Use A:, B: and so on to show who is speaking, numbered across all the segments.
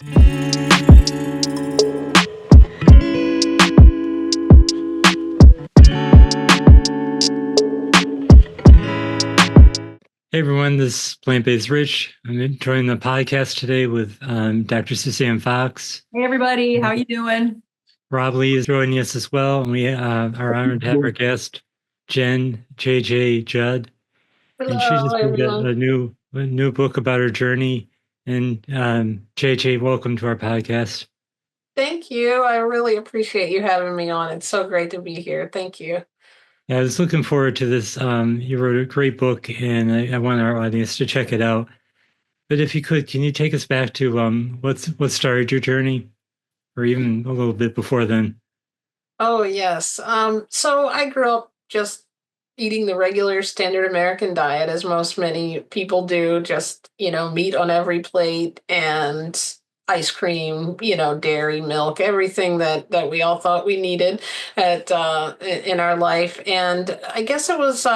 A: Hey everyone, this is Plant-Based Rich. I'm enjoying the podcast today with Dr. Suzanne Fox.
B: Hey everybody, how you doing?
A: Rob Lee is joining us as well, and we are honored to have our guest, Jenn Judd, and she
C: Hello,
A: just wrote
C: everyone.
A: a new book about her journey. And JJ, welcome to our podcast.
C: Thank you. I really appreciate you having me on. It's so great to be here. Thank you.
A: Yeah, I was looking forward to this. You wrote a great book, and I want our audience to check it out. But if you could, can you take us back to what started your journey, or even a little bit before then?
C: Oh, yes. So I grew up just eating the regular standard American diet, as most many people do, just, meat on every plate and ice cream, dairy, milk, everything that we all thought we needed in our life. And I guess it was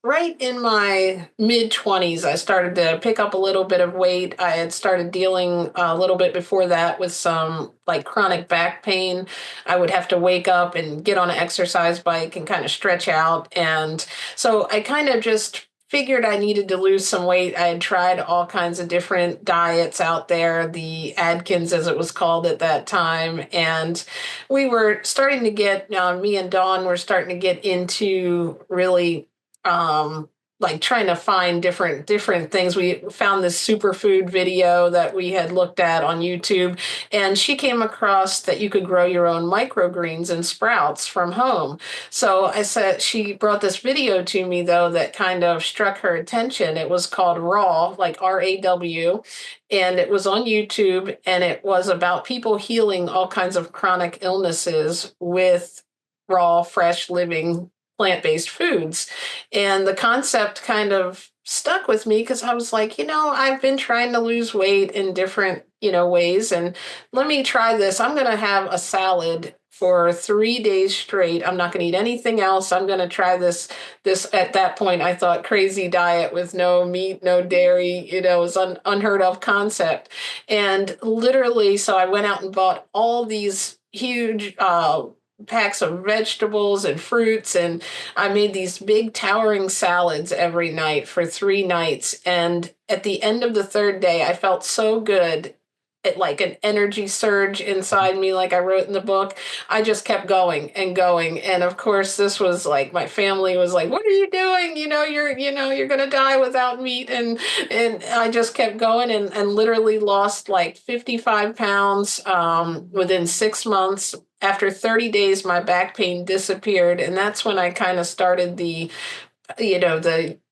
C: right in my mid 20s, I started to pick up a little bit of weight. I had started dealing a little bit before that with some like chronic back pain. I would have to wake up and get on an exercise bike and kind of stretch out. And so I kind of just figured I needed to lose some weight. I had tried all kinds of different diets out there, the Atkins as it was called at that time. And we were starting to get, me and Dawn were starting to get into really like trying to find different things. We found this superfood video that we had looked at on YouTube, and she came across that you could grow your own microgreens and sprouts from home. So I said, she brought this video to me though that kind of struck her attention. It was called Raw, like RAW, and it was on YouTube, and it was about people healing all kinds of chronic illnesses with raw, fresh, living plant-based foods. And the concept kind of stuck with me because I was like, I've been trying to lose weight in different, ways. And let me try this. I'm going to have a salad for 3 days straight. I'm not going to eat anything else. I'm going to try this at that point, I thought crazy diet with no meat, no dairy, was unheard of concept. And literally, so I went out and bought all these huge, packs of vegetables and fruits, and I made these big towering salads every night for 3 nights. And at the end of the third day, I felt so good. It, like an energy surge inside me, like I wrote in the book. I just kept going and going. And of course, this was like my family was like, "What are you doing? You're gonna die without meat." And I just kept going and literally lost like 55 pounds within 6 months. After 30 days, my back pain disappeared. And that's when I kind of started the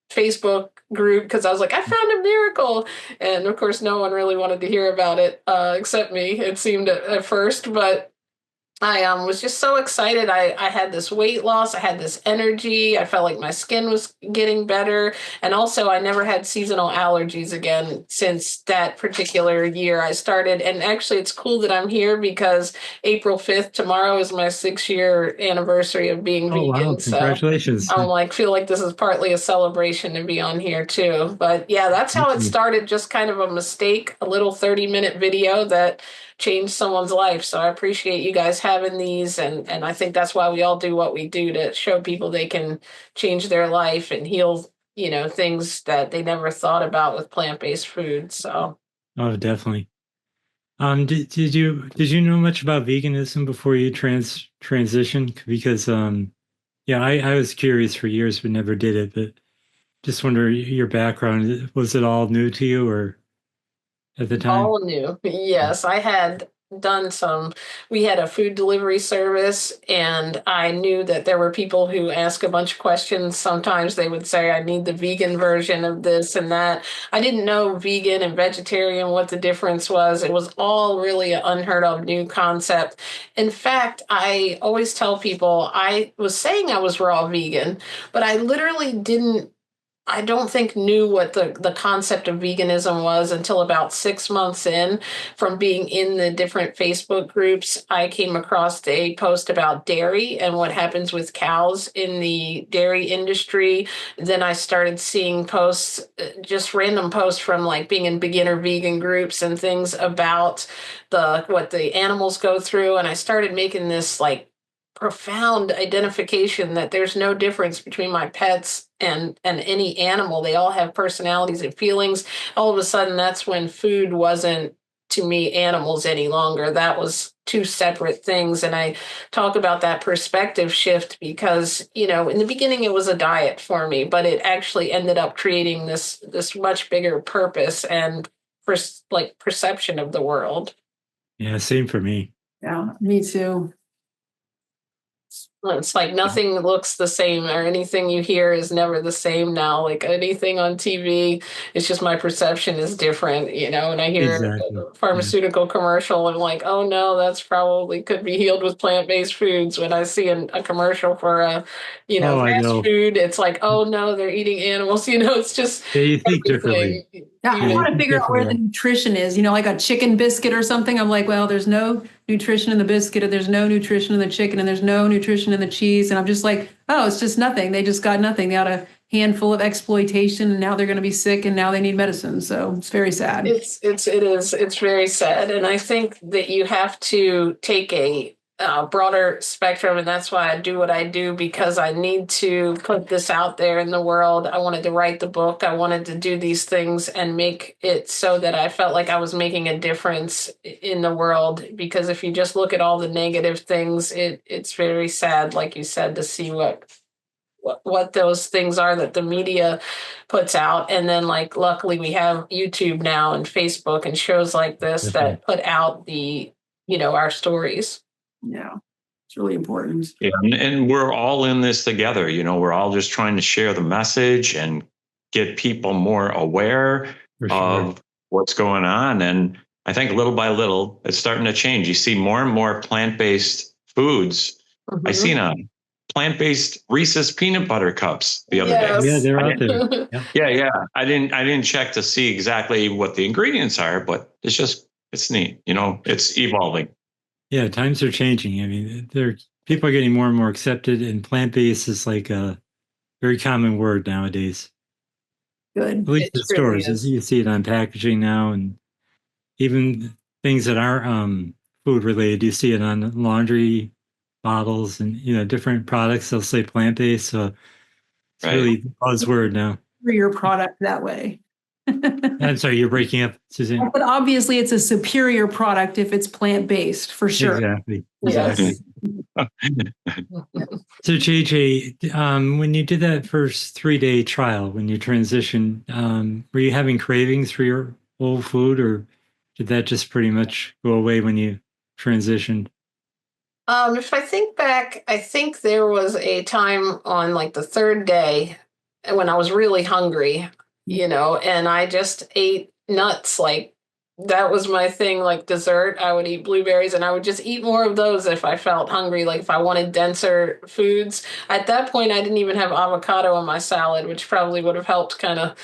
C: Facebook group because I was like, I found a miracle. And of course, no one really wanted to hear about it except me, it seemed at first. But I was just so excited. I had this weight loss. I had this energy. I felt like my skin was getting better. And also, I never had seasonal allergies again since that particular year I started. And actually, it's cool that I'm here because April 5th, tomorrow is my 6 year anniversary of being
A: Oh wow!
C: vegan. So
A: Congratulations!
C: I'm like, feel like this is partly a celebration to be on here too. But yeah, that's how it started. Just kind of a mistake, a little 30-minute video that changed someone's life. So I appreciate you guys having these, and I think that's why we all do what we do, to show people they can change their life and heal, things that they never thought about with plant-based food. So
A: Oh, definitely. Did you know much about veganism before you transitioned? Because yeah, I was curious for years but never did it. But just wonder your background. Was it all new to you, or at the time?
C: all new. Yes, I had done some. We had a food delivery service, and I knew that there were people who ask a bunch of questions. Sometimes they would say, I need the vegan version of this and that. I didn't know vegan and vegetarian, what the difference was. It was all really an unheard of new concept. In fact, I always tell people I was saying I was raw vegan, but I literally didn't I don't think knew what the concept of veganism was until about 6 months in from being in the different Facebook groups. I came across a post about dairy and what happens with cows in the dairy industry. Then I started seeing posts, just random posts from like being in beginner vegan groups and things about what the animals go through. And I started making this like profound identification that there's no difference between my pets and any animal. They all have personalities and feelings. All of a sudden, that's when food wasn't to me animals any longer. That was two separate things. And I talk about that perspective shift because, you know, in the beginning it was a diet for me, but it actually ended up creating this much bigger purpose and like perception of the world.
A: Yeah, same for me.
B: Yeah, me too.
C: It's like nothing looks the same, or anything you hear is never the same now. Like anything on TV, it's just my perception is different, you know. And I hear
A: Exactly.
C: a pharmaceutical commercial, and I'm like, oh no, that's probably could be healed with plant-based foods. When I see a commercial for
A: Oh, I
C: fast
A: know.
C: food, it's like, oh no, they're eating animals. You know, it's just
A: Yeah, you think differently.
C: everything.
B: Yeah, I
A: Yeah,
B: want
A: you
B: to
A: think
B: figure out where the
A: differently.
B: nutrition is. You know, like a chicken biscuit or something. I'm like, well, there's no nutrition in the biscuit, and there's no nutrition in the chicken, and there's no nutrition in the cheese. And I'm just like, oh, it's just nothing. They just got nothing. They got a handful of exploitation, and now they're going to be sick, and now they need medicine. So it's very sad.
C: It's very sad, and I think that you have to take a broader spectrum, and that's why I do what I do, because I need to put this out there in the world. I wanted to write the book. I wanted to do these things and make it so that I felt like I was making a difference in the world. Because if you just look at all the negative things, it's very sad, like you said, to see what those things are that the media puts out. And then like luckily we have YouTube now and Facebook and shows like this
A: Definitely.
C: that put out the our stories.
B: Yeah, it's really important.
D: Yeah, and we're all in this together. You know, we're all just trying to share the message and get people more aware
A: For sure.
D: of what's going on. And I think little by little, it's starting to change. You see more and more plant-based foods. I seen a plant-based Reese's peanut butter cups the other
C: Yes.
D: day.
A: Yeah, they're out there. Yeah.
D: Yeah. I didn't check to see exactly what the ingredients are, but it's neat. You know, it's evolving.
A: Yeah, times are changing. I mean, people are getting more and more accepted, and plant-based is like a very common word nowadays.
B: Good.
A: At least
C: It
A: in
C: really
A: stores,
C: is.
A: you see it on packaging now, and even things that aren't food related, you see it on laundry bottles and different products. They'll say plant-based, so it's
D: Right.
A: really a buzzword now.
B: For your product that way.
A: I'm sorry, you're breaking up, Suzanne.
B: But obviously, it's a superior product if it's plant-based, for sure.
A: Exactly.
C: Yes.
A: Exactly. So JJ, when you did that first 3-day trial, when you transitioned, were you having cravings for your whole food, or did that just pretty much go away when you transitioned?
C: If I think back, I think there was a time on like the third day when I was really hungry, and I just ate nuts. Like that was my thing, like dessert. I would eat blueberries and I would just eat more of those if I felt hungry, like if I wanted denser foods. At that point, I didn't even have avocado in my salad, which probably would have helped kind of,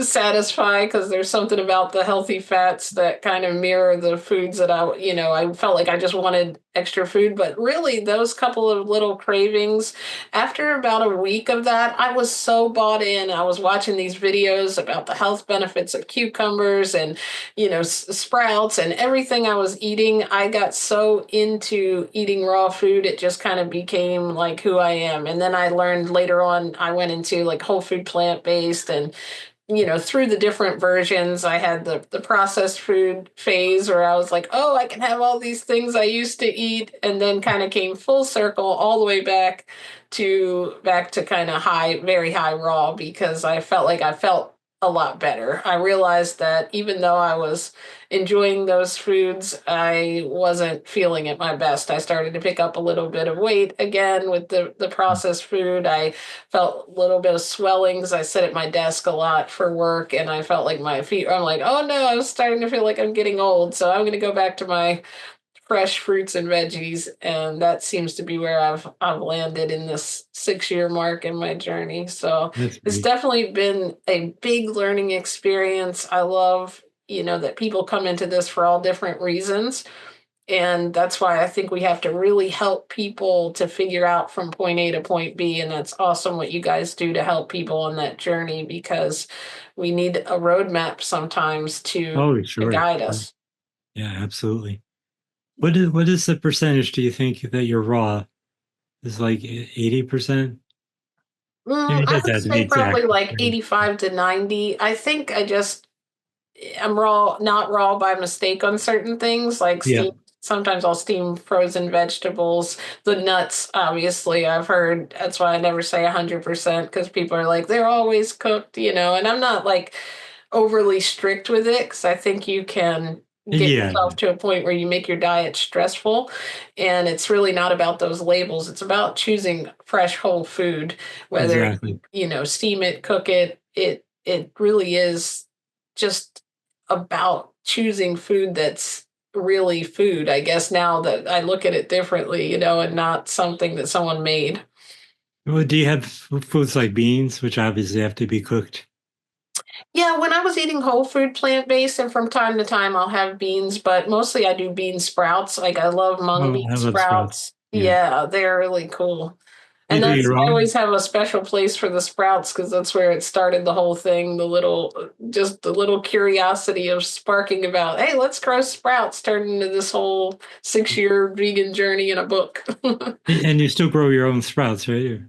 C: satisfy, because there's something about the healthy fats that kind of mirror the foods that I felt like I just wanted extra food. But really, those couple of little cravings, after about a week of that, I was so bought in. I was watching these videos about the health benefits of cucumbers and sprouts and everything I was eating. I got so into eating raw food, it just kind of became like who I am. And then I learned later on, I went into like whole food plant-based, and through the different versions, I had the processed food phase where I was like, oh, I can have all these things I used to eat, and then kind of came full circle all the way back to kind of very high raw, because I felt like I felt a lot better. I realized that even though I was enjoying those foods, I wasn't feeling at my best. I started to pick up a little bit of weight again with the processed food. I felt a little bit of swellings. I sit at my desk a lot for work, and I felt like my feet, I'm like, oh no, I was starting to feel like I'm getting old. So I'm going to go back to my fresh fruits and veggies, and that seems to be where I've landed in this 6-year mark in my journey. So
A: That's
C: it's
A: great.
C: definitely been a big learning experience. I love, that people come into this for all different reasons. And that's why I think we have to really help people to figure out from point A to point B. And that's awesome what you guys do to help people on that journey, because we need a roadmap sometimes to
A: Oh, sure.
C: guide us.
A: Yeah, absolutely. What is the percentage do you think that you're raw? Is like 80%? It
C: I
A: doesn't
C: would
A: have to be
C: say probably
A: exact.
C: like 85 to 90. I think I'm raw, not raw by mistake on certain things, like
A: Yeah,
C: steam. Sometimes I'll steam frozen vegetables. The nuts, obviously, I've heard. That's why I never say 100% because people are like, they're always cooked, and I'm not like overly strict with it because I think you can get
A: yeah,
C: yourself to a point where you make your diet stressful. And it's really not about those labels. It's about choosing fresh whole food, whether
A: exactly.
C: steam it, cook it. It really is just about choosing food that's really food, I guess, now that I look at it differently, and not something that someone made.
A: Well, do you have foods like beans, which obviously have to be cooked?
C: Yeah, when I was eating whole food plant-based, and from time to time I'll have beans, but mostly I do bean sprouts. Like I love mung
A: Oh,
C: bean
A: I love sprouts.
C: sprouts.
A: Yeah.
C: Yeah, they're really cool.
A: You
C: And
A: do your
C: I
A: own?
C: always have a special place for the sprouts because that's where it started the whole thing. Just the little curiosity of sparking about, hey, let's grow sprouts turned into this whole 6-year vegan journey in a book.
A: And you still grow your own sprouts, right?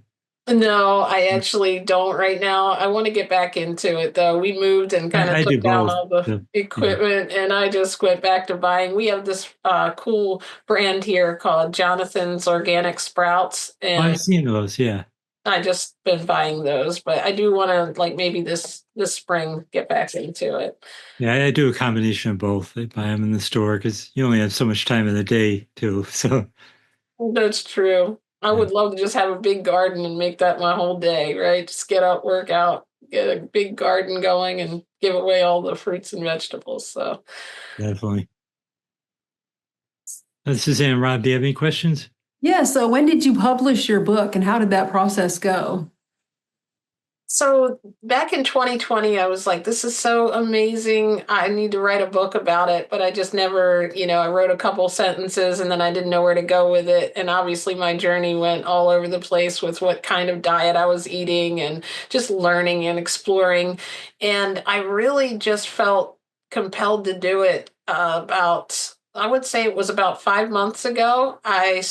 C: No, I actually don't right now. I want to get back into it though. We moved and kind of
A: I do
C: took down
A: both.
C: all the
A: So, yeah.
C: equipment, and I just went back to buying. We have this cool brand here called Jonathan's Organic Sprouts,
A: Oh,
C: and
A: I've seen those. Yeah.
C: I just been buying those, but I do want to like maybe this spring get back into it.
A: Yeah, I do a combination of both. I buy them in the store because you only have so much time in the day too. So,
C: That's true. I
A: yeah,
C: would love to just have a big garden and make that my whole day, right? Just get up, work out, get a big garden going, and give away all the fruits and vegetables. So,
A: definitely. Suzanne, Rob, do you have any questions?
B: Yeah. So when did you publish your book and how did that process go?
C: so back in 2020, I was like, this is so amazing. I need to write a book about it. But I just never, I wrote a couple sentences and then I didn't know where to go with it. And obviously, my journey went all over the place with what kind of diet I was eating and just learning and exploring. And I really just felt compelled to do it I would say it was about 5 months ago. I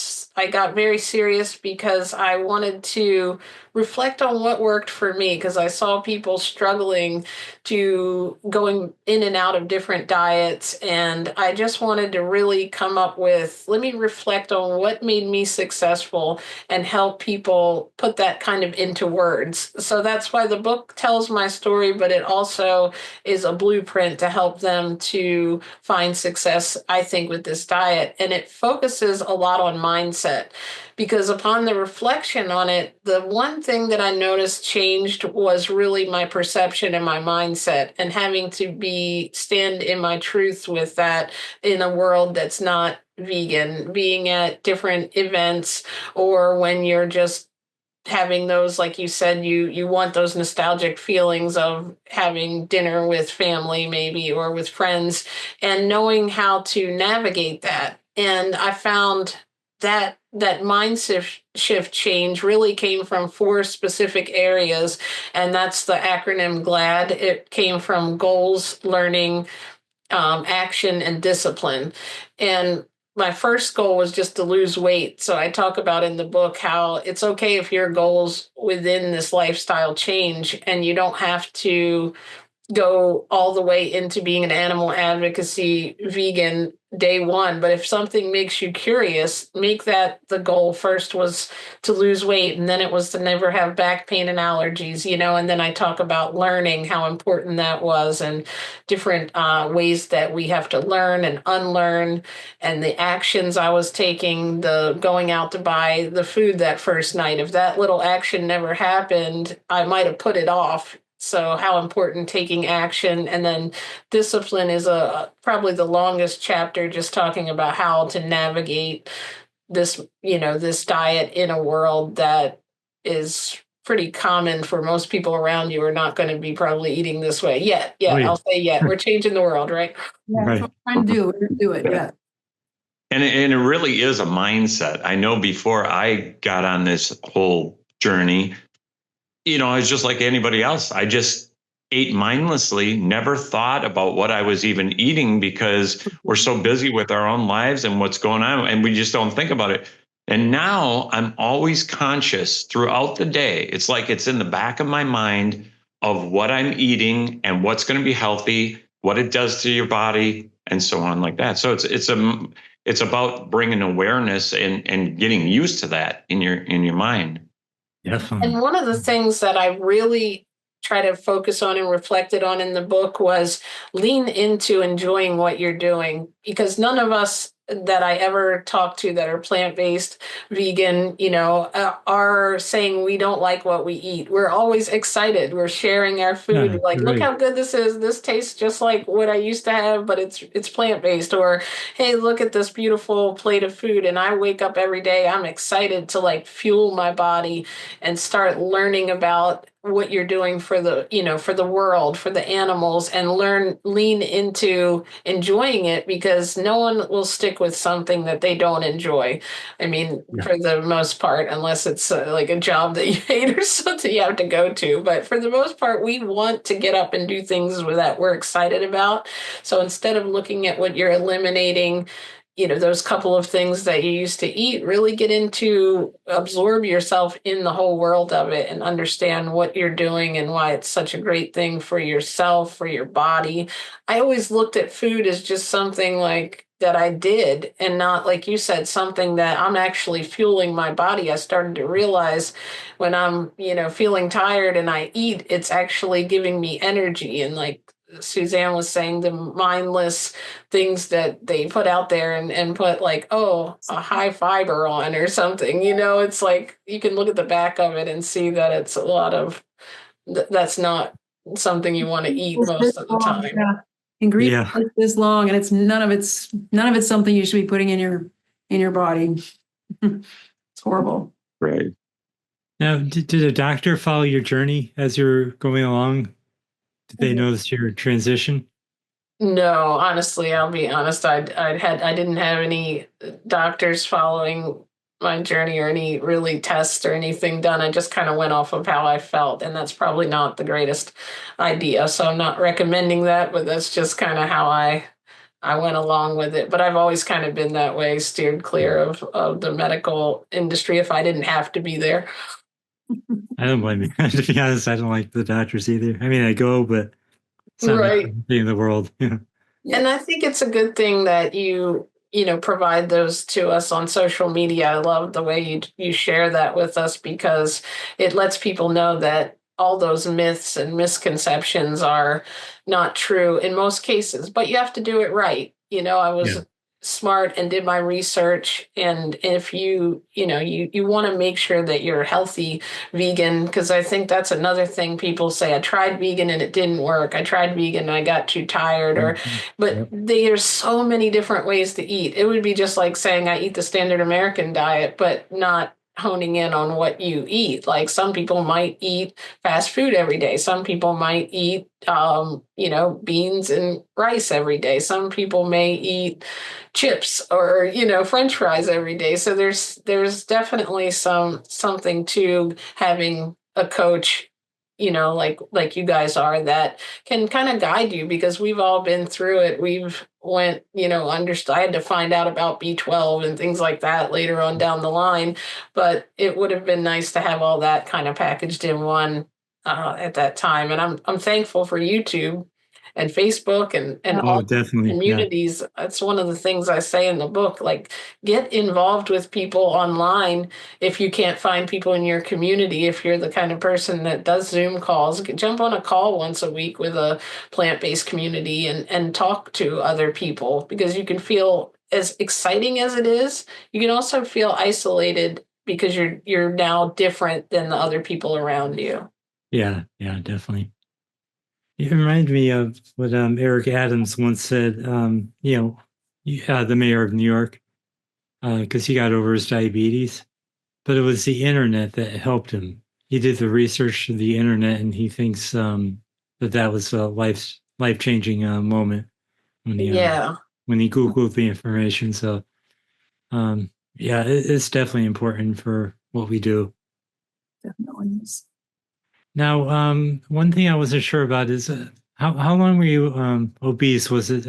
C: got very serious because I wanted to reflect on what worked for me because I saw people struggling to going in and out of different diets. And I just wanted to really come up with, let me reflect on what made me successful and help people put that kind of into words. So that's why the book tells my story, but it also is a blueprint to help them to find success, I think, with this diet. And it focuses a lot on mindset because upon the reflection on it, the one thing that I noticed changed was really my perception and my mindset, and having to stand in my truth with that in a world that's not vegan, being at different events or when you're just having those, like you said, you want those nostalgic feelings of having dinner with family maybe or with friends, and knowing how to navigate that. And I found that mindset shift change really came from 4 specific areas, and that's the acronym GLAD. It came from goals, learning, action, and discipline. And my first goal was just to lose weight. So I talk about in the book how it's okay if your goals within this lifestyle change, and you don't have to go all the way into being an animal advocacy vegan day one. But if something makes you curious, make that the goal. First was to lose weight, and then it was to never have back pain and allergies, and then I talk about learning, how important that was, and different ways that we have to learn and unlearn, and the actions I was taking, the going out to buy the food that first night. If that little action never happened, I might have put it off. So how important taking action, and then discipline is probably the longest chapter, just talking about how to navigate this, this diet in a world that is pretty common for most people around you are not going to be probably eating this way yet. Yeah,
A: Oh, yeah.
C: I'll say yet. We're changing the world, right?
B: Yeah, that's
A: Right.
B: what we're trying to do. We're going to do it. Yeah.
D: And it really is a mindset. I know before I got on this whole journey, I was just like anybody else. I just ate mindlessly, never thought about what I was even eating because we're so busy with our own lives and what's going on, and we just don't think about it. And now I'm always conscious throughout the day. It's like it's in the back of my mind of what I'm eating and what's going to be healthy, what it does to your body, and so on like that. So it's about bringing awareness and getting used to that in your mind.
A: Definitely.
C: And one of the things that I really try to focus on and reflected on in the book was lean into enjoying what you're doing, because none of us that I ever talk to that are plant-based, vegan, are saying we don't like what we eat. We're always excited. We're sharing our food.
A: Yeah,
C: Like, look
A: right.
C: how good this is. This tastes just like what I used to have, but it's plant-based. Or, hey, look at this beautiful plate of food. And I wake up every day, I'm excited to like fuel my body and start learning about what you're doing for the world, for the animals, and lean into enjoying it, because no one will stick with something that they don't enjoy. I mean,
A: Yeah.
C: for the most part, unless it's like a job that you hate or something you have to go to. But for the most part, we want to get up and do things that we're excited about. So instead of looking at what you're eliminating, those couple of things that you used to eat, really get into absorb yourself in the whole world of it and understand what you're doing and why it's such a great thing for yourself, for your body. I always looked at food as just something like that I did, and not, like you said, something that I'm actually fueling my body. I started to realize when I'm, feeling tired and I eat, it's actually giving me energy. And like Suzanne was saying, the mindless things that they put out there and put like, oh, a high fiber on or something, it's like you can look at the back of it and see that it's a lot of that's not something you want to eat
B: It's this
C: most of the
B: long,
C: time.
B: yeah. Ingredients
A: Yeah.
B: this long, and it's none of it's something you should be putting in your body. It's horrible.
D: Right.
A: Now, did a doctor follow your journey as you're going along? Did they notice your transition?
C: No, honestly, I'll be honest. I didn't have any doctors following my journey or any really tests or anything done. I just kind of went off of how I felt, and that's probably not the greatest idea. So I'm not recommending that, but that's just kind of how I went along with it. But I've always kind of been that way, steered clear of the medical industry if I didn't have to be there.
A: I don't blame you. To be honest, I don't like the doctors either. I mean, I go, but it's not my
C: Right.
A: favorite thing in the world. Yeah.
C: And I think it's a good thing that provide those to us on social media. I love the way you share that with us, because it lets people know that all those myths and misconceptions are not true in most cases, but you have to do it right. I
A: Yeah.
C: was smart and did my research, and if you want to make sure that you're healthy vegan, because I think that's another thing people say, I tried vegan and it didn't work, I tried vegan and I got too tired, but
A: Yep.
C: there's so many different ways to eat. It would be just like saying I eat the standard American diet, but not honing in on what you eat. Like, some people might eat fast food every day. Some people might eat, beans and rice every day. Some people may eat chips or, French fries every day. So there's definitely something to having a coach, like you guys are, that can kind of guide you, because we've all been through it. We've went, I had to find out about B12 and things like that later on down the line, but it would have been nice to have all that kind of packaged in one at that time. And I'm thankful for YouTube and Facebook and
A: Oh,
C: all
A: definitely. Yeah.
C: communities. That's one of the things I say in the book. Like, get involved with people online if you can't find people in your community. If you're the kind of person that does Zoom calls, jump on a call once a week with a plant-based community and talk to other people, because you can feel, as exciting as it is, you can also feel isolated because you're now different than the other people around you.
A: Yeah. Yeah, definitely. It reminded me of what Eric Adams once said. The mayor of New York, because he got over his diabetes, but it was the internet that helped him. He did the research of the internet, and he thinks that was a life changing moment when
C: Yeah.
A: he Googled the information. So yeah, it's definitely important for what we do.
B: Definitely is.
A: Now, one thing I wasn't sure about is how long were you obese? Was it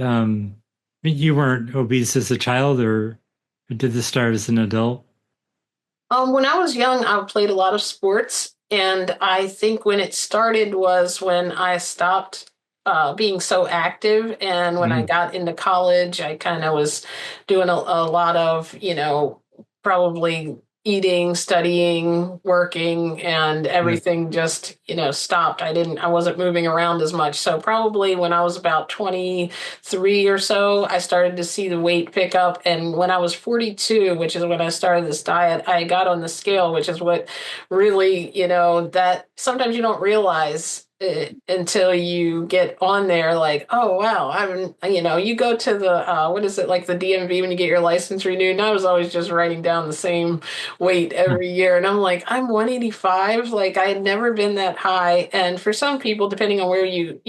A: you weren't obese as a child, or did this start as an adult?
C: When I was young, I played a lot of sports, and I think when it started was when I stopped being so active, and when I
A: Mm,
C: got into college, I kind of was doing a lot of, probably eating, studying, working, and
A: yeah.
C: everything just, stopped. I wasn't moving around as much. So probably when I was about 23 or so, I started to see the weight pick up. And when I was 42, which is when I started this diet, I got on the scale, which is what really, that sometimes you don't realize it until you get on there, like, oh wow, you go to the what is it, like the DMV when you get your license renewed, and I was always just writing down the same weight
A: Huh.
C: every year, and I'm like, I'm 185. Like, I had never been that high. And for some people, depending on where you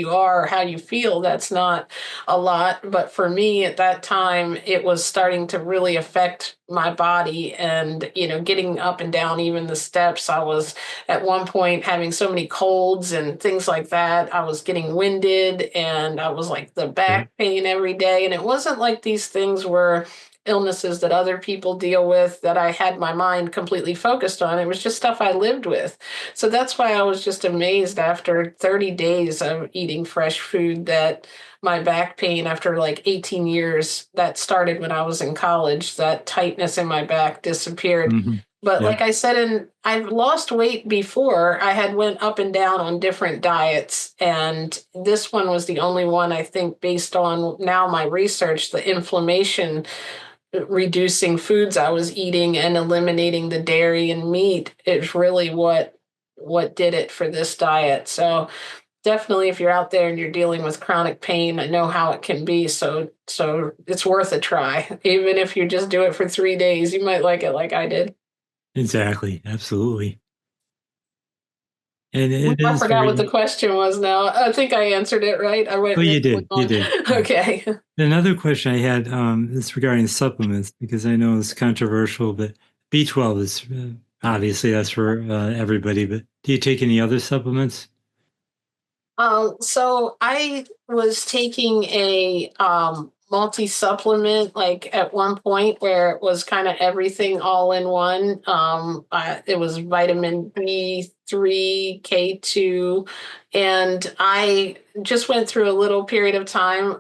C: are or how you feel, that's not a lot. But for me at that time, it was starting to really affect my body, and getting up and down even the steps. I was at one point having so many colds and things like that. I was getting winded, and I was like the
A: Yeah.
C: back pain every day. And it wasn't like these things were illnesses that other people deal with that I had my mind completely focused on. It was just stuff I lived with. So that's why I was just amazed after 30 days of eating fresh food that my back pain, after like 18 years, that started when I was in college, that tightness in my back disappeared.
A: Hmm.
C: But
A: Yeah.
C: like I said, I've lost weight before. I had went up and down on different diets, and this one was the only one, I think, based on now my research, the inflammation reducing foods I was eating and eliminating the dairy and meat is really what did it for this diet. So definitely, if you're out there and you're dealing with chronic pain, I know how it can be. So it's worth a try. Even if you just do it for 3 days, you might like it like I did.
A: Exactly. Absolutely. And it
C: I
A: is
C: forgot what the
A: very.
C: question was now. I think I answered it right. I
A: Oh,
C: went
A: you
C: really
A: did. You
C: long.
A: did. Yeah.
C: Okay.
A: Another question I had is regarding supplements because I know it's controversial, but B12 is obviously that's for everybody. But do you take any other supplements?
C: So I was taking a multi-supplement like at one point where it was kind of everything all in one. It was vitamin B3, K2, and I just went through a little period of time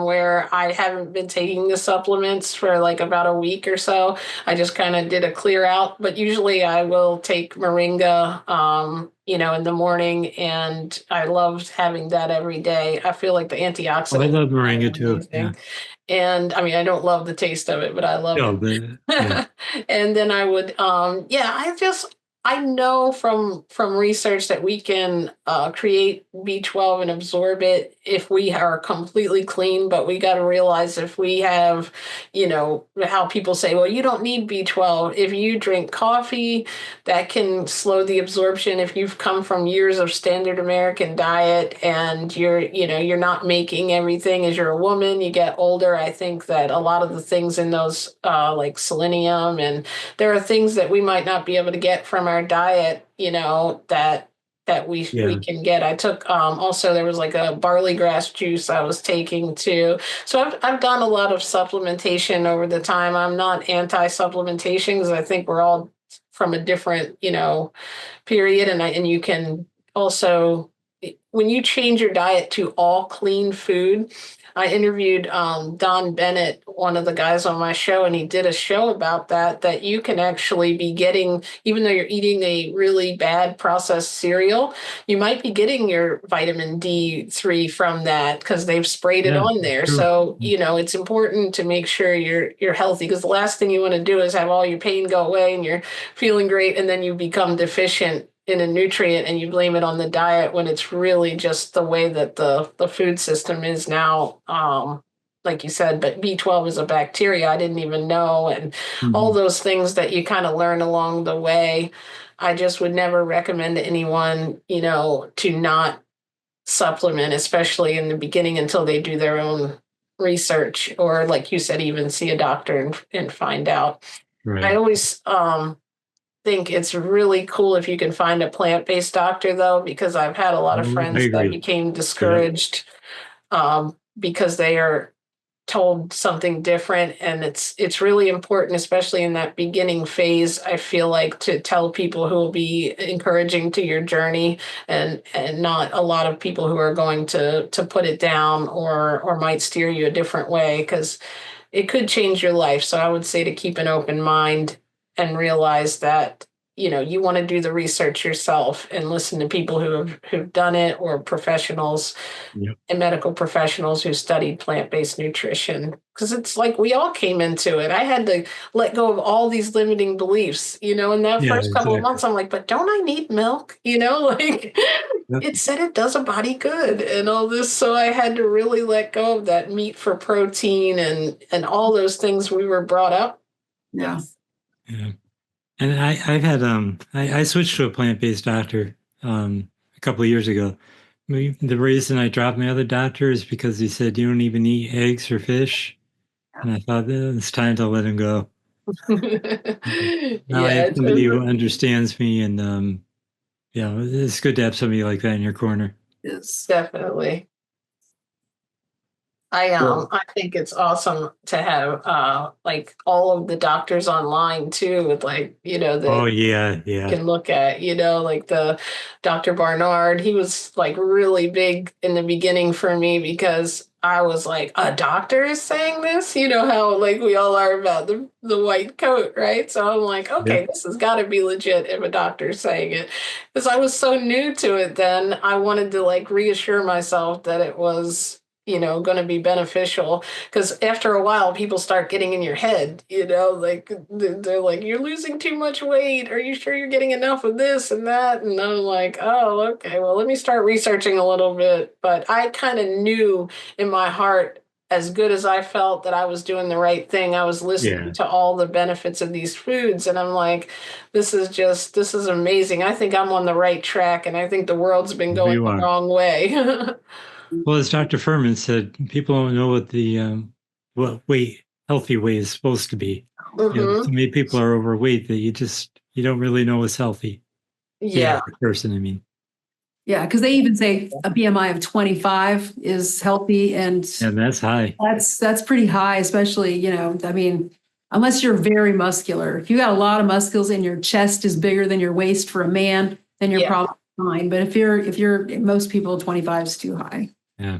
C: where I haven't been taking the supplements for like about a week or so. I just kind of did a clear out, but usually I will take moringa, in the morning, and I loved having that every day. I feel like the
A: Oh, I
C: antioxidants
A: love
C: are
A: moringa too. Yeah.
C: amazing. And I mean, I don't love the taste of it, but I love
A: No,
C: it.
A: but yeah.
C: And then I would, yeah, I know from research that we can create B12 and absorb it if we are completely clean. But we got to realize if we have, how people say, well, you don't need B12. If you drink coffee, that can slow the absorption. If you've come from years of standard American diet and you're not making everything as you're a woman, you get older. I think that a lot of the things in those like selenium, and there are things that we might not be able to get from our diet, that we
A: Yeah.
C: can get. I took also there was like a barley grass juice I was taking too. So I've done a lot of supplementation over the time. I'm not anti-supplementation because I think we're all from a different, period. And you can also, when you change your diet to all clean food. I interviewed Don Bennett, one of the guys on my show, and he did a show about that you can actually be getting, even though you're eating a really bad processed cereal, you might be getting your vitamin D3 from that because they've sprayed it
A: Yeah.
C: on there.
A: True.
C: So, it's important to make sure you're healthy, because the last thing you want to do is have all your pain go away and you're feeling great, and then you become deficient in a nutrient and you blame it on the diet when it's really just the way that the food system is now. Like you said, but B12 is a bacteria I didn't even know, and all those things that you kind of learn along the way. I just would never recommend to anyone, to not supplement, especially in the beginning until they do their own research or, like you said, even see a doctor and find out.
A: Right.
C: I always think it's really cool if you can find a plant-based doctor, though, because I've had a lot of friends that became discouraged because they are told something different, and it's really important, especially in that beginning phase, I feel like, to tell people who will be encouraging to your journey, and not a lot of people who are going to put it down or might steer you a different way, because it could change your life. So I would say to keep an open mind and realize that you want to do the research yourself and listen to people who've done it, or professionals and medical professionals who studied plant-based nutrition. Because it's like we all came into it. I had to let go of all these limiting beliefs, in that first couple of months. I'm like, but don't I need milk? It said it does a body good and all this. So I had to really let go of that meat for protein and all those things we were brought up.
B: Yeah.
A: And I've had I switched to a plant-based doctor a couple of years ago. The reason I dropped my other doctor is because he said you don't even eat eggs or fish, and I thought it's time to let him go. Now I have somebody who understands me, and it's good to have somebody like that in your corner.
C: Yes, definitely. I think it's awesome to have like all of the doctors online too, with that you can look at, like the Dr. Barnard. He was like really big in the beginning for me, because I was like, a doctor is saying this, how like we all are about the white coat, right? So I'm like, okay, this has got to be legit if a doctor's saying it, because I was so new to it then. I wanted to like reassure myself that it was going to be beneficial, because after a while people start getting in your head, like they're like, you're losing too much weight, are you sure you're getting enough of this and that? And I'm like, oh, okay, well, let me start researching a little bit. But I kind of knew in my heart, as good as I felt that I was doing the right thing, I was listening to all the benefits of these foods, and I'm like, this is amazing. I think I'm on the right track, and I think the world's been going the wrong way.
A: Well, as Dr. Furman said, people don't know what the what healthy weight is supposed to be. So many people are overweight that you don't really know what's healthy.
B: Yeah.
A: Person, I mean.
B: Yeah, because they even say a BMI of 25 is healthy, and
A: that's high.
B: That's pretty high, especially, I mean, unless you're very muscular. If you got a lot of muscles and your chest is bigger than your waist for a man, then you're probably fine. But if you're most people, 25 is too high.
A: Yeah.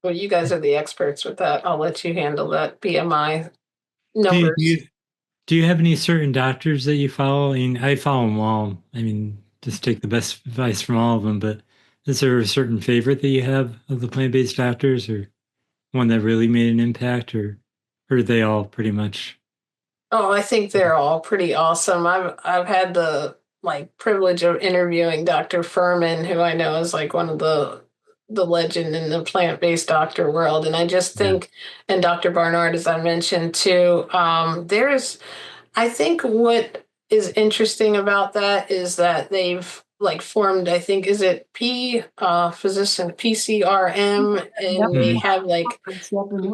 C: Well, you guys are the experts with that. I'll let you handle that BMI numbers.
A: Do you have any certain doctors that you follow? I mean, I follow them all. I mean, just take the best advice from all of them. But is there a certain favorite that you have of the plant-based doctors, or one that really made an impact, or are they all pretty much?
C: Oh, I think they're all pretty awesome. I've had the privilege of interviewing Dr. Furman, who I know is like one of the legend in the plant-based doctor world. And I just think, and Dr. Barnard, as I mentioned too, I think what is interesting about that is that they've formed, I think, is it physician PCRM, and they have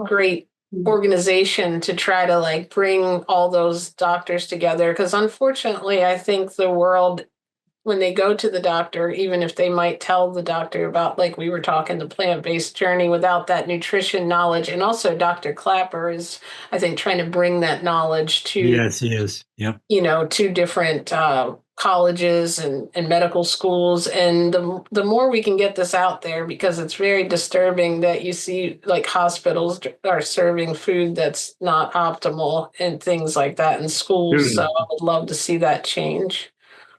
C: great organization to try to bring all those doctors together. Because unfortunately, I think the world, when they go to the doctor, even if they might tell the doctor about, like we were talking, the plant-based journey, without that nutrition knowledge. And also Dr. Clapper is, I think, trying to bring that knowledge to,
A: yes, he is. Yep.
C: to different colleges and medical schools. And the more we can get this out there, because it's very disturbing that you see hospitals are serving food that's not optimal and things like that in schools. So I would love to see that change.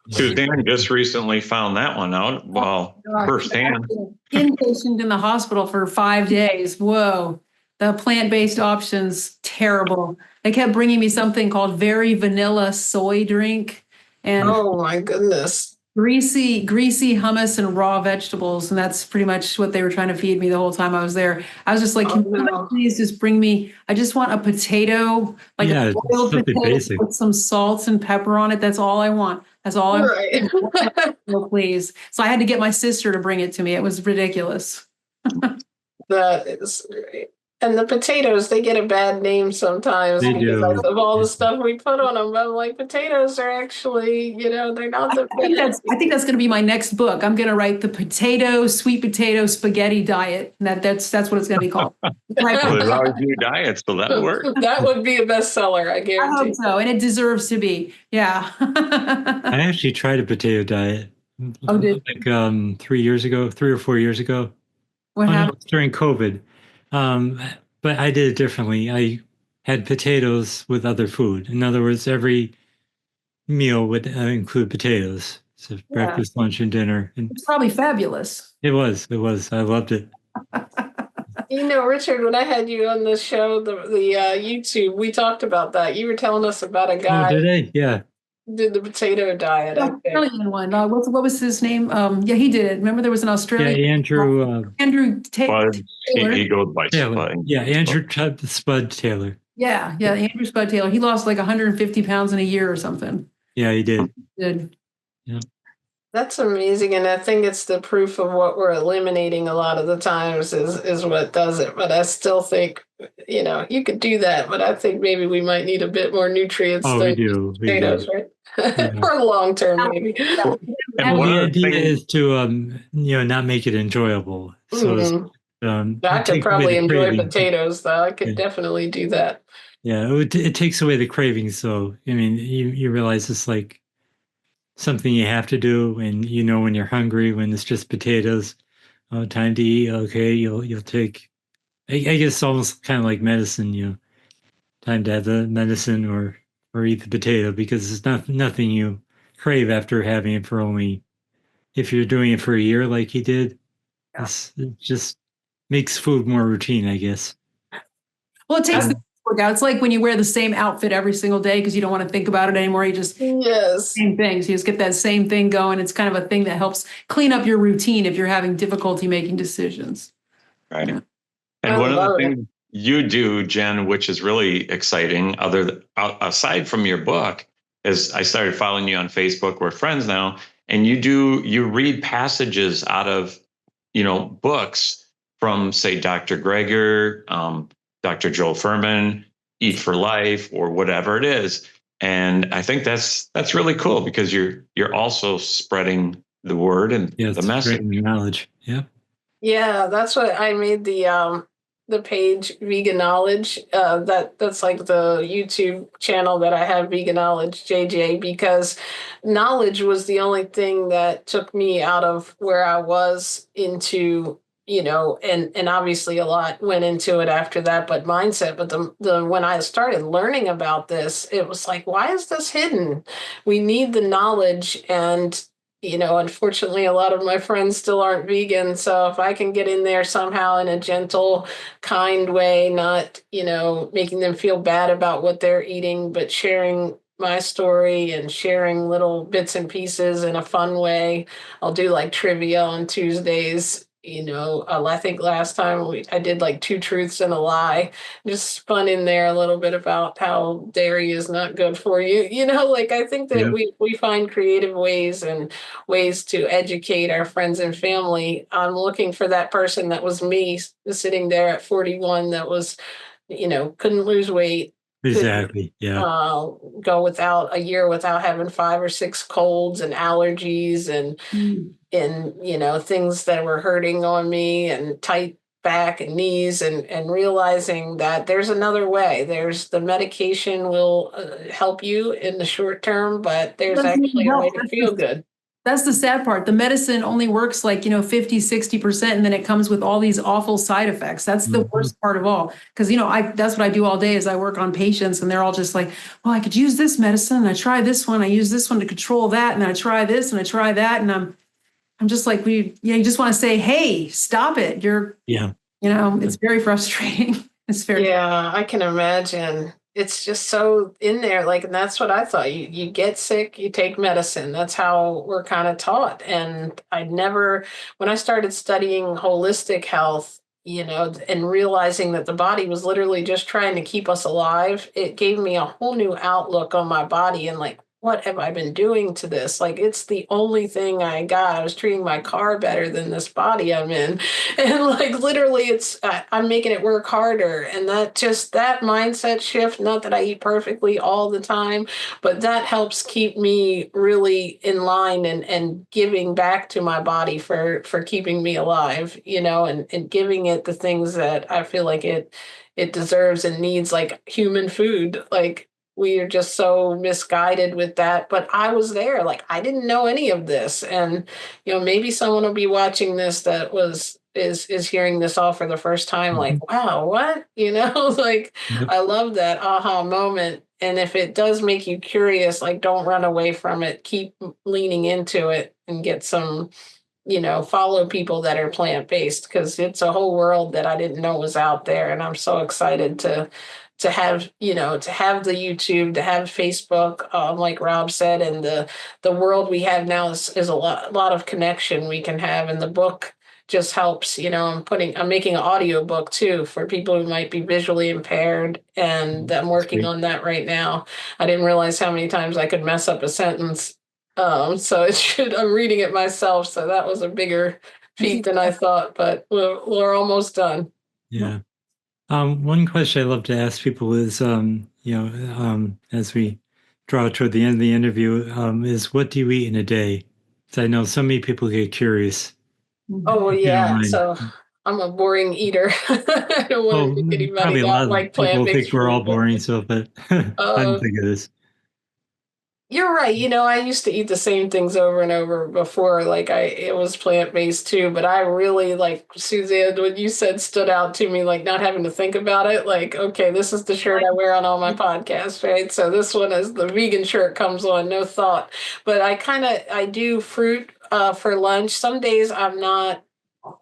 D: Suzanne just recently found that one out. Well, firsthand.
B: Inpatient in the hospital for 5 days. Whoa. The plant-based options, terrible. They kept bringing me something called very vanilla soy drink. and
C: Oh my goodness.
B: greasy hummus and raw vegetables. And that's pretty much what they were trying to feed me the whole time I was there. I was just like,
C: Oh,
B: can somebody
C: no.
B: please just bring me, I just want a potato, like
A: Yeah,
B: a boiled
A: something
B: potato
A: basic.
B: with some salt and pepper on it. That's all I want. That's all I
C: Right.
B: want. Oh, please. So I had to get my sister to bring it to me. It was ridiculous.
C: That is great. And the potatoes, they get a bad name sometimes
A: They
C: because
A: do.
C: of all the stuff we put on them. But I'm like, potatoes are actually, they're not the
B: I think that's going to be my next book. I'm going to write the sweet potato spaghetti diet. And that's what it's going to be called.
D: Well, there's always new diets, so that'll work.
C: That would be a bestseller, I
B: I
C: guarantee.
B: hope so, and it deserves to be. Yeah.
A: I actually tried a potato diet
B: Oh, did
A: like 3 or 4 years ago.
B: what
A: Oh no,
B: happened?
A: it's during COVID. Um, but I did it differently. I had potatoes with other food. In other words, every meal would include potatoes. So
B: Yeah,
A: breakfast, lunch, and dinner. And
B: it's probably fabulous.
A: it was. I loved it.
C: Richard, when I had you on the show, the YouTube, we talked about that. You were telling us about a
A: Oh,
C: guy
A: did I? Yeah.
C: who did the potato diet, I think.
B: Australian one. What was his name? Yeah, he did it. Remember, there was an
A: Yeah,
B: Australian
A: Andrew
B: Andrew
D: But
B: Taylor.
D: he goes by
A: Taylor.
D: Spud.
A: Yeah, Andrew Spud Taylor.
B: Yeah, Andrew Spud Taylor. He lost like 150 pounds in a year or something.
A: Yeah, he did.
B: Did.
A: Yeah.
C: That's amazing, and I think it's the proof of what we're eliminating a lot of the times is what does it. But I still think, you could do that, but I think maybe we might need a bit more nutrients
A: Oh, we
C: than
A: do. We
C: potatoes,
A: do.
C: right?
A: Yeah.
C: For the long term, maybe.
D: And
A: Well,
D: one
A: the
D: of the
A: idea
D: things,
A: is to not make it enjoyable. So
C: Mhm. I
A: it
C: could
A: takes away
C: probably
A: the
C: enjoy
A: craving.
C: potatoes, though. I
A: Yeah,
C: could definitely do that.
A: yeah, it takes away the cravings. So I mean, you realize it's like something you have to do, and when you're hungry, when it's just potatoes, time to eat. Okay, you'll take. I guess it's almost kind of like medicine. Time to have the medicine or eat the potato because it's nothing you crave after having it for only if you're doing it for a year like he did.
B: Yeah.
A: It just makes food more routine, I guess.
B: Well, it takes the
C: Um,
B: workout. It's like when you wear the same outfit every single day because you don't want to think about it anymore. You just
C: Yes.
B: same things. You just get that same thing going. It's kind of a thing that helps clean up your routine if you're having difficulty making decisions.
D: right?
B: Yeah.
D: And
C: I
D: one of the
C: love it.
D: things you do, Jen, which is really exciting, aside from your book, is I started following you on Facebook. We're friends now, and you read passages out of books from, say, Dr. Greger, Dr. Joel Furman, Eat for Life, or whatever it is. And I think that's really cool because you're also spreading the word and
A: Yeah,
D: the
A: it's
D: message.
A: great knowledge. Yeah.
C: Yeah, that's what I made the page Veganowledge. That's like the YouTube channel that I have, Veganowledge JJ, because knowledge was the only thing that took me out of where I was into, and obviously a lot went into it after that, but mindset. But the when I started learning about this, it was like, why is this hidden? We need the knowledge. And unfortunately, a lot of my friends still aren't vegan. So if I can get in there somehow in a gentle, kind way, not, making them feel bad about what they're eating, but sharing my story and sharing little bits and pieces in a fun way. I'll do like trivia on Tuesdays. I think last time I did like two truths and a lie, just spun in there a little bit about how dairy is not good for you. Like I think that
A: Yeah.
C: we find creative ways and ways to educate our friends and family. I'm looking for that person that was me sitting there at 41 that was, couldn't lose weight, couldn't
A: Exactly. Yeah.
C: go without a year without having 5 or 6 colds and allergies and things that were hurting on me and tight back and knees and realizing that there's another way. There's the medication will help you in the short term, but there's
B: Doesn't even
C: actually a way
B: help.
C: to feel good.
B: That's the sad part. The medicine only works like, 50, 60%, and then it comes with all these awful side effects. That's the
A: Mhm.
B: worst part of all. Because, that's what I do all day is I work on patients and they're all just like, well, I could use this medicine and I try this one. I use this one to control that. And I try this and I try that. And I'm just like, you just want to say, hey, stop it.
A: Yeah.
B: It's very frustrating. It's very,
C: Yeah, I can imagine. it's just so in there. Like, and that's what I thought. You get sick, you take medicine. That's how we're kind of taught. And when I started studying holistic health, and realizing that the body was literally just trying to keep us alive, it gave me a whole new outlook on my body and like, what have I been doing to this? Like, it's the only thing I got. I was treating my car better than this body I'm in. And like, literally, I'm making it work harder. And that mindset shift, not that I eat perfectly all the time, but that helps keep me really in line and giving back to my body for keeping me alive, and giving it the things that I feel like it deserves and needs, like human food. Like, we are just so misguided with that. But I was there, like, I didn't know any of this. And, maybe someone will be watching this that is hearing this all for the first time, like, wow, what? Like,
A: Yep.
C: I love that aha moment. And if it does make you curious, like, don't run away from it. Keep leaning into it and get some, follow people that are plant-based, because it's a whole world that I didn't know was out there. And I'm so excited to have, to have the YouTube, to have Facebook, like Rob said, and the world we have now is a lot of connection we can have. And the book just helps. I'm making an audio book too for people who might be visually impaired, and I'm working on that right now. I didn't realize how many times I could mess up a sentence. So I'm reading it myself. So that was a bigger feat than I thought, but we're almost done.
A: Yeah. One question I love to ask people is, as we draw toward the end of the interview, is what do you eat in a day? So I know so many people get curious.
C: Oh,
A: If you don't
C: yeah.
A: mind.
C: So I'm a boring eater. I don't want to make anybody
A: probably a lot
C: not
A: of
C: like
A: people
C: plant-based
A: think we're all
C: food, but
A: boring, so but I don't think it is.
C: you're right. I used to eat the same things over and over before. Like, it was plant-based too, but I really, like, Suzanne, what you said stood out to me, like not having to think about it. Like, okay, this is the shirt I wear on all my podcasts, right? So this one is the vegan shirt, comes on, no thought. But I do fruit for lunch. Some days I'm not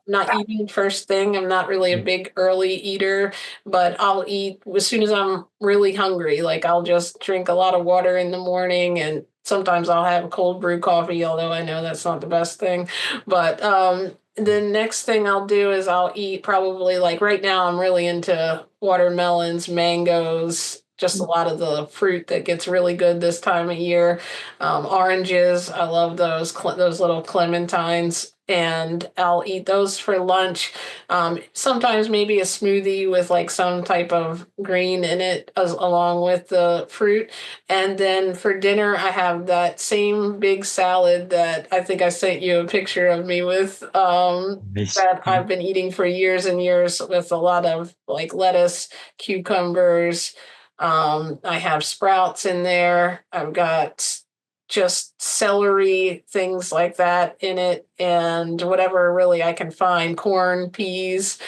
C: eating first thing. I'm not really a big early eater, but I'll eat as soon as I'm really hungry. Like, I'll just drink a lot of water in the morning, and sometimes I'll have cold brew coffee, although I know that's not the best thing. But the next thing I'll do is I'll eat, probably, like right now I'm really into watermelons, mangoes, just a lot of the fruit that gets really good this time of year. Oranges, I love those little clementines, and I'll eat those for lunch. Sometimes maybe a smoothie with like some type of green in it along with the fruit. And then for dinner, I have that same big salad that I think I sent you a picture of me with, that I've been eating for years and years, with a lot of like lettuce, cucumbers. I have sprouts in there. I've got just celery, things like that in it, and whatever really I can find, corn, peas,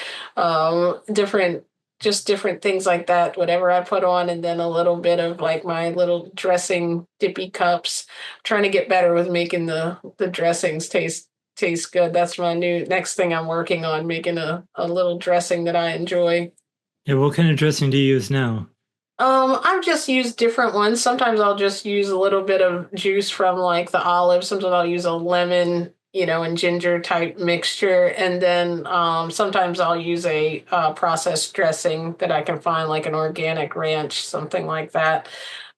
C: different things like that, whatever I put on, and then a little bit of like my little dressing dippy cups. I'm trying to get better with making the dressings taste good. That's my next thing I'm working on, making a little dressing that I enjoy.
A: Yeah, what kind of dressing do you use now?
C: I've just used different ones. Sometimes I'll just use a little bit of juice from like the olive. Sometimes I'll use a lemon, and ginger type mixture. And then sometimes I'll use a processed dressing that I can find, like an organic ranch, something like that.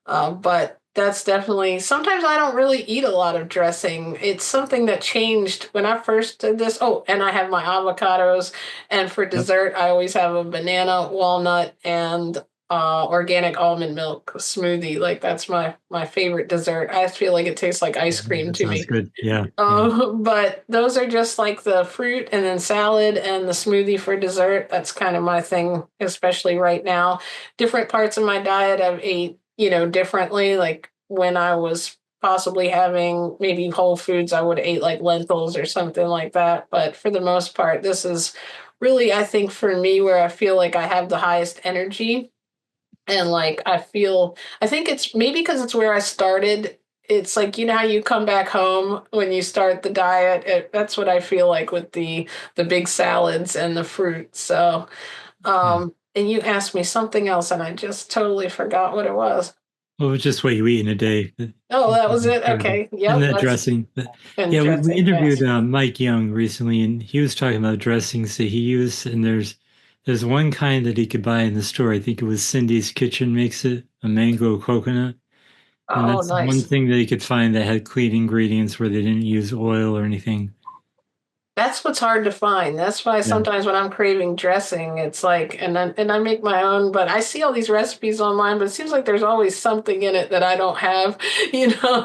C: But that's definitely, sometimes I don't really eat a lot of dressing. It's something that changed when I first did this. Oh, and I have my avocados. And for
A: Yep.
C: dessert, I always have a banana, walnut, and organic almond milk smoothie. Like, that's my favorite dessert. I feel like it tastes like ice cream
A: That
C: to
A: sounds
C: me.
A: good. Yeah.
C: But those are just like the fruit, and then salad and the smoothie for dessert. That's kind of my thing, especially right now. Different parts of my diet I've ate, differently. Like, when I was possibly having maybe whole foods, I would eat like lentils or something like that. But for the most part, this is really, I think, for me, where I feel like I have the highest energy. And like, I think it's maybe because it's where I started. It's like, how you come back home when you start the diet. That's what I feel like with the big salads and the fruit. So, and you asked me something else, and I just totally forgot what it was.
A: Well, just what you eat in a day.
C: Oh, that was it. Okay.
A: And
C: Yep.
A: that
C: That's
A: dressing. But
C: and
A: yeah, we
C: dressing.
A: interviewed
C: Yes.
A: Mike Young recently, and he was talking about dressings that he used. And there's one kind that he could buy in the store. I think it was Cindy's Kitchen makes it, a mango coconut. And
C: Oh,
A: that's the one
C: nice.
A: thing that he could find that had clean ingredients where they didn't use oil or anything.
C: That's what's hard to find. That's why
A: Yeah.
C: sometimes when I'm craving dressing, it's like, and I make my own, but I see all these recipes online, but it seems like there's always something in it that I don't have,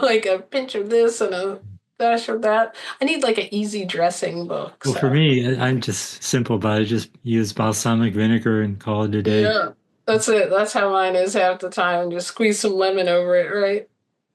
C: like a pinch of this and a dash of that. I need like an easy dressing book.
A: Well, for
C: So
A: me, I'm just simple about it. Just use balsamic vinegar and call it a day.
C: yeah, that's it. That's how mine is half the time. Just squeeze some lemon over it, right?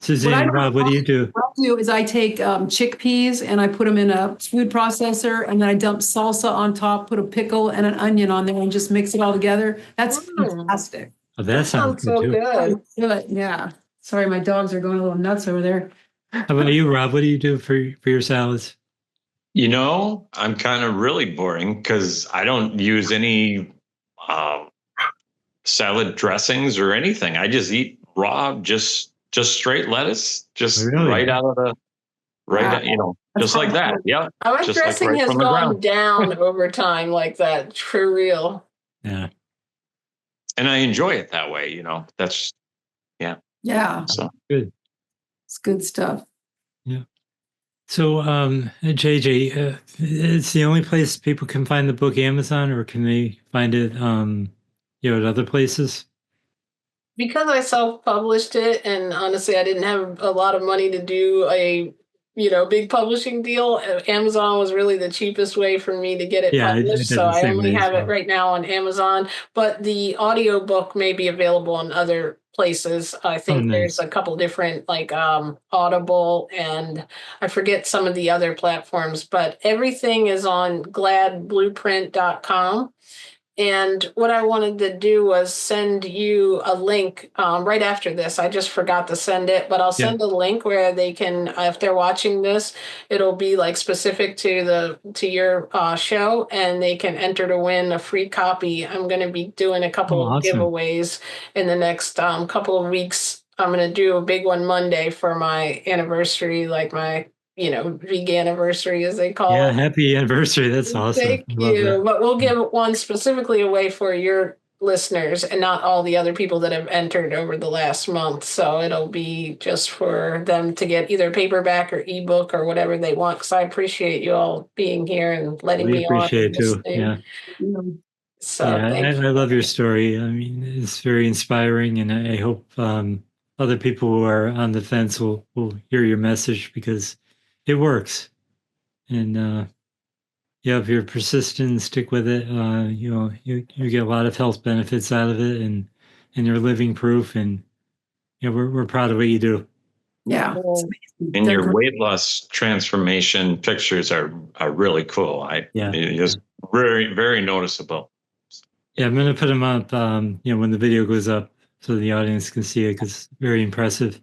B: What I
A: Suzanne, Rob, what do you do?
B: do is I take chickpeas and I put them in a food processor and then I dump salsa on top, put a pickle and an onion on there and just mix it all together. That's fantastic.
A: Oh,
C: That
A: that sounds
C: sounds
A: good
C: so
A: too.
C: good.
B: Good. Yeah. Sorry, my dogs are going a little nuts over there.
A: How about you, Rob? What do you do for your salads?
D: I'm kind of really boring because I don't use any um, salad dressings or anything. I just eat raw, just straight lettuce, just
A: Really?
D: right out of the right,
B: Wow.
D: just like that. Yeah,
C: My
D: just like
C: dressing
D: right
C: has
D: from the
C: gone
D: ground.
C: down over time like that, for real.
A: Yeah.
D: And I enjoy it that way. That's
B: Yeah.
D: so.
A: Good.
B: It's good stuff.
A: Yeah. So, JJ, it's the only place people can find the book, Amazon, or can they find it, at other places?
C: Because I self-published it, and honestly, I didn't have a lot of money to do a, big publishing deal. Amazon was really the cheapest way for me to get it
A: Yeah, I
C: published.
A: did
C: So
A: the
C: I
A: same
C: only
A: way as
C: have it
A: well.
C: right now on Amazon, but the audiobook may be available on other places. I
A: Oh,
C: think there's
A: nice.
C: a couple different like Audible, and I forget some of the other platforms, but everything is on gladblueprint.com. And what I wanted to do was send you a link right after this. I just forgot to send it, but I'll
A: Yeah.
C: send a link where they can, if they're watching this, it'll be like specific to your show, and they can enter to win a free copy. I'm going to be doing a
A: Oh,
C: couple of
A: awesome.
C: giveaways in the next couple of weeks. I'm going to do a big one Monday for my anniversary, like my vegan anniversary, as they call
A: Yeah,
C: it.
A: happy anniversary. That's awesome.
C: Thank
A: I love
C: you.
A: that.
C: But we'll
A: Yeah.
C: give one specifically away for your listeners and not all the other people that have entered over the last month. So it'll be just for them to get either paperback or ebook or whatever they want. Because I appreciate you all being here and letting
A: We
C: me on
A: appreciate
C: and
A: it too.
C: listening.
A: Yeah.
C: So
A: Yeah,
C: thank
A: I
C: you.
A: love your story. I mean, it's very inspiring, and I hope other people who are on the fence will hear your message because it works. And yeah, if you're persistent, stick with it. You get a lot of health benefits out of it, and you're living proof. And we're proud of what you do.
B: Yeah. It's amazing.
D: And
B: They're
D: your
B: great.
D: weight loss transformation pictures are really cool.
A: Yeah,
D: It's just very, very noticeable.
A: yeah. I'm gonna put them up. When the video goes up, so the audience can see it because very impressive.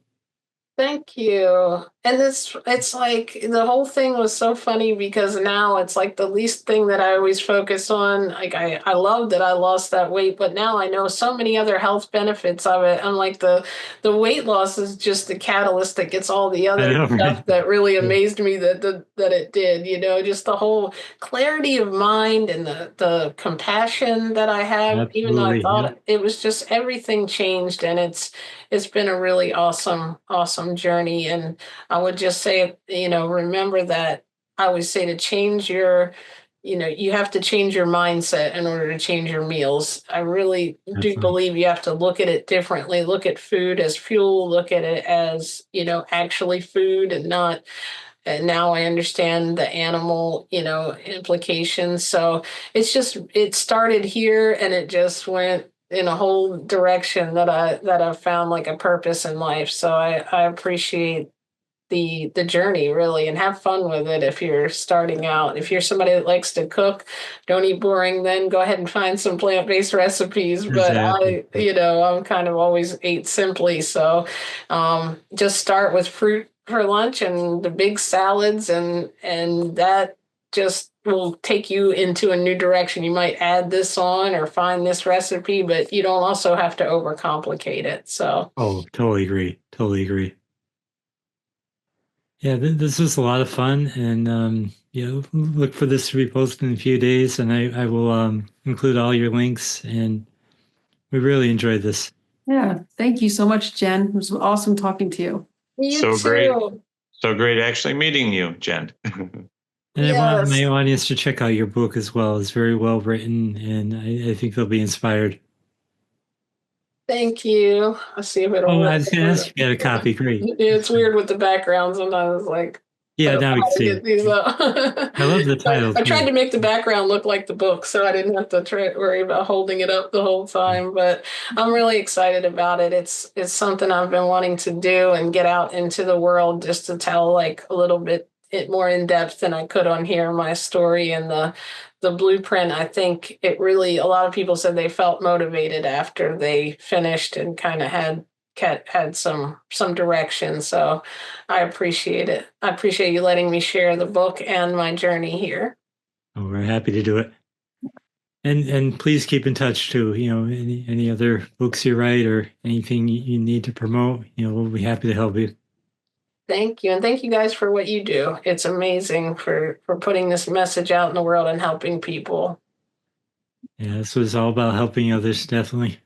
C: Thank you. And it's like the whole thing was so funny because now it's like the least thing that I always focus on. Like I love that I lost that weight, but now I know so many other health benefits of it. I'm like the weight loss is just the catalyst that gets all the
A: I
C: other
A: know, right?
C: stuff that really
A: Yeah,
C: amazed me that it did, just the whole clarity of mind and the compassion that I have, even though I
A: absolutely. Yeah.
C: thought it was just everything changed, and it's been a really awesome journey. And I would just say, remember that I always say to change you have to change your mindset in order to change your meals. I really do
A: Definitely.
C: believe you have to look at it differently. Look at food as fuel, look at it as, actually food and not. And now I understand the animal, implications. So it started here and it just went in a whole direction that I found like a purpose in life. So I appreciate the journey really, and have fun with it. If you're starting out, if you're somebody that likes to cook, don't eat boring, then go ahead and find some plant-based recipes. But
A: Exactly.
C: I'm kind of always ate simply. So just start with fruit for lunch and the big salads, and that just will take you into a new direction. You might add this on or find this recipe, but you don't also have to overcomplicate it. So,
A: Oh, totally agree. Totally agree. Yeah, this was a lot of fun, and look for this to be posted in a few days, and I will include all your links, and we really enjoyed this.
B: Yeah. Thank you so much, Jen. It was awesome talking to you.
C: you
D: So
C: too.
D: great. So great actually meeting you, Jen.
A: And I want
C: Yes.
A: my audience to check out your book as well. It's very well written, and I think they'll be inspired.
C: Thank you. I'll see if it'll
A: Oh,
C: work.
A: I was going to ask if you had a copy. Great.
C: It's weird with the background sometimes, like,
A: Yeah, now we
C: how
A: can
C: to
A: see
C: get
A: it.
C: these up.
A: I love the title.
C: I tried
A: too.
C: to make the background look like the book, so I didn't have to worry about holding it up the whole time. But I'm really excited about it. It's something I've been wanting to do and get out into the world, just to tell like a little bit more in depth than I could on here, my story and the blueprint. I think it really, a lot of people said they felt motivated after they finished and kind of had some direction. So I appreciate it. I appreciate you letting me share the book and my journey here.
A: Oh, we're happy to do it. And please keep in touch too. Any other books you write or anything you need to promote, we'll be happy to help you.
C: Thank you. And thank you guys for what you do. It's amazing for putting this message out in the world and helping people.
A: Yeah, this was all about helping others, definitely.